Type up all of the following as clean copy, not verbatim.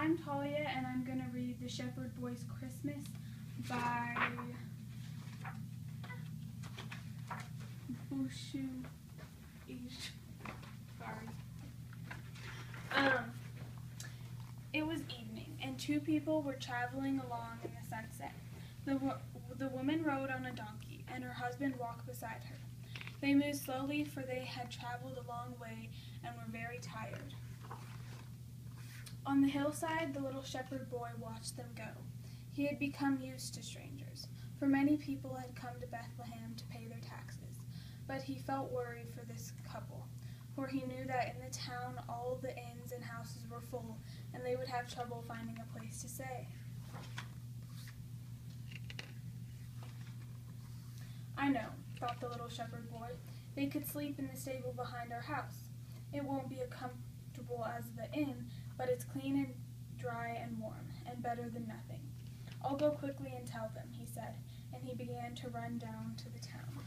I'm Talia, and I'm going to read The Shepherd Boy's Christmas by Bushu. Sorry. It was evening, and two people were traveling along in the sunset. The woman rode on a donkey, and her husband walked beside her. They moved slowly, for they had traveled a long way and were very tired. On the hillside, the little shepherd boy watched them go. He had become used to strangers, for many people had come to Bethlehem to pay their taxes. But he felt worried for this couple, for he knew that in the town all the inns and houses were full, and they would have trouble finding a place to stay. I know, thought the little shepherd boy. They could sleep in the stable behind our house. It won't be as comfortable as the inn, but it's clean and dry and warm, and better than nothing. I'll go quickly and tell them, he said, and he began to run down to the town.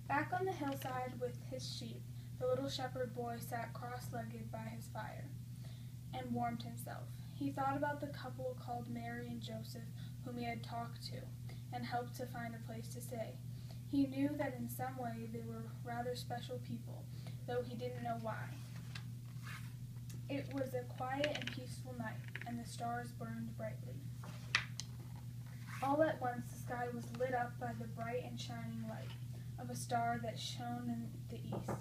Back on the hillside with his sheep, the little shepherd boy sat cross-legged by his fire and warmed himself. He thought about the couple called Mary and Joseph, whom he had talked to, and helped to find a place to stay. He knew that in some way they were rather special people, though he didn't know why. It was a quiet and peaceful night, and the stars burned brightly. All at once the sky was lit up by the bright and shining light of a star that shone in the east,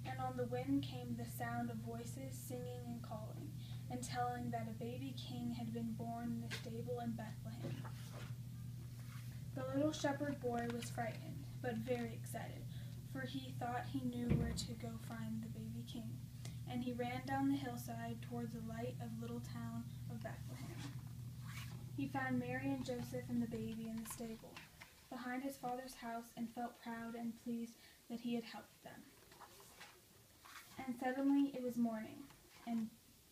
and on the wind came the sound of voices singing and calling, and telling that a baby king had been born in the stable in Bethlehem. The little shepherd boy was frightened, but very excited, for he thought he knew where to go find the baby king, and he ran down the hillside towards the light of little town of Bethlehem. He found Mary and Joseph and the baby in the stable, behind his father's house, and felt proud and pleased that he had helped them. And suddenly it was morning, and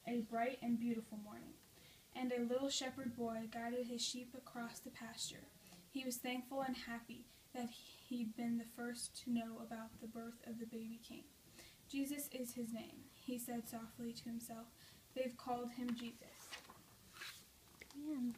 a bright and beautiful morning, and a little shepherd boy guided his sheep across the pasture. He was thankful and happy that he'd been the first to know about the birth of the baby king. Jesus is his name, he said softly to himself. They've called him Jesus. The end.